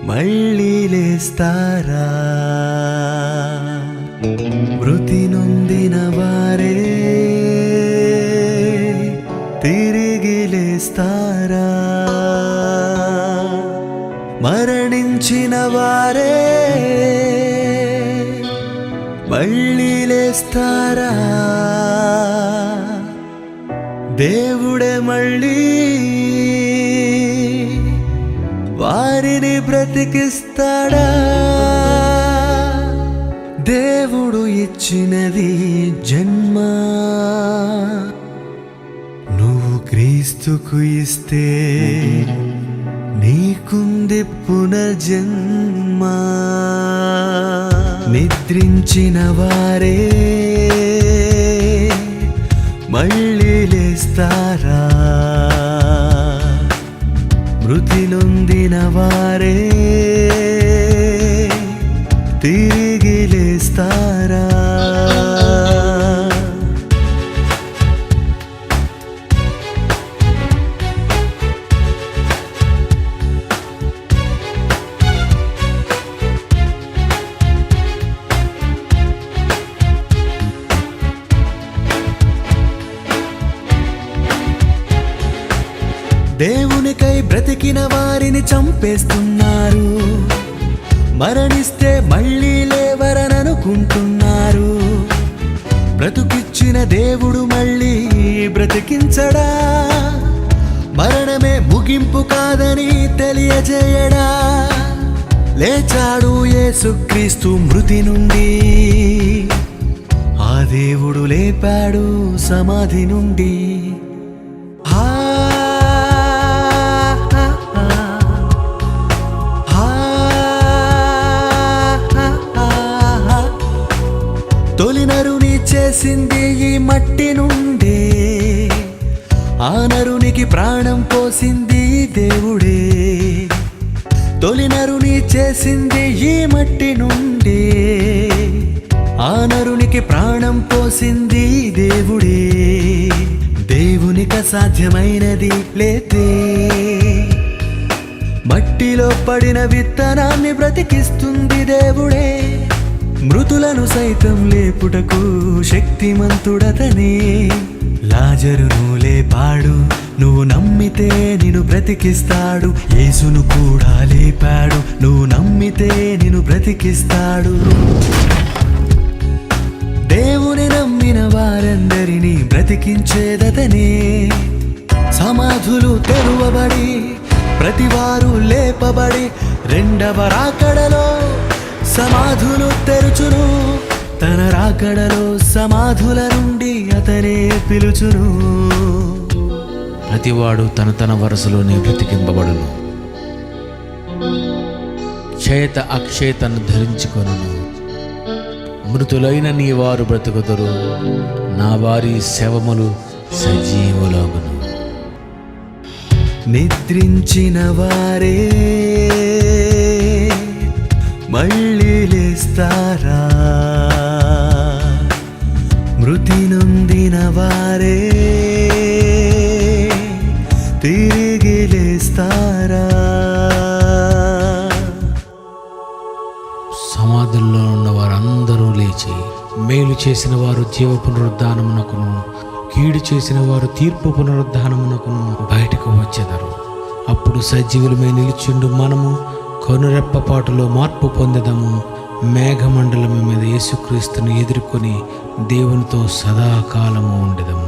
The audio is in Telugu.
మళ్ళీ లేస్తారా? మృతి నొందిన వారే తిరిగి లేస్తారా? మరణించిన వారే మళ్ళీ లేస్తారా? దేవుడే మళ్ళీ వారిని బ్రతికిస్తాడా? దేవుడు ఇచ్చినది జన్మ, నువ్వు క్రీస్తుకు ఇస్తే నీకుంది పునర్జన్మ. నిద్రించిన వారే మళ్ళీ లేస్తారా? మృతి నొందిన వారే తిరిగి లేస్తారా? దేవునికై బ్రతికిన వారిని చంపేస్తున్నారు, మరణిస్తే మళ్ళీ లేవరననుకుంటున్నారు. బ్రతుకిచ్చిన దేవుడు మళ్ళీ బ్రతికించడా? మరణమే ముగింపు కాదని తెలియజేయడా? లేచాడు యేసుక్రీస్తు మృతి నుండి, ఆ దేవుడు లేపాడు సమాధి నుండి. తొలి నరుని చేసింది ఈ మట్టి నుండే, ఆ నరునికి ప్రాణం పోసింది దేవుడే. తొలి నరుని చేసింది ఈ మట్టి నుండే, ఆ నరునికి ప్రాణం పోసింది దేవుడే. దేవునికి అసాధ్యమైనది లేదే, మట్టిలో పడిన విత్తనాన్ని బ్రతికిస్తుంది దేవుడే. మృతులను సైతం లేపుటకు శక్తిమంతుడతనే. లాజరును లేపాడు, నువ్వు నమ్మితే నిన్ను బ్రతికిస్తాడు. యేసును కూడా లేపాడు, నువ్వు నమ్మితే నిన్ను బ్రతికిస్తాడు. దేవుని నమ్మిన వారందరినీ బ్రతికించేదతనే. సమాధులు తెరువబడి ప్రతివారు లేపబడి రెండవ రాకడలో సమాధులు తెరుచును. తన రాకడలో సమాధుల నుండి అతనే పిలుచును. ప్రతివాడు తన వరుసలోనే బ్రతికింపబడును. క్షేత అక్షేతను ధరించుకొనును. మృతులైన నీ వారు బ్రతుకుదురు, నా వారి శవములు సజీవులగును. నిద్రించిన వారే మళ్ళీ లేస్తారా? మృతి నొందిన వారే తిరిగి లేస్తారా? సమాధుల్లో ఉన్న వారందరూ లేచి, మేలు చేసిన వారు జీవ పునరుద్ధానమునకును, కీడు చేసిన వారు తీర్పు పునరుద్ధానమునకును బయటకు వచ్చెదరు. అప్పుడు సజీవులమై నిలిచిండు మనము కనురెప్పపాటులో మార్పు పొందెదము. మేఘమండలము మీద యేసుక్రీస్తుని ఎదుర్కొని దేవునితో సదాకాలము ఉండెదము.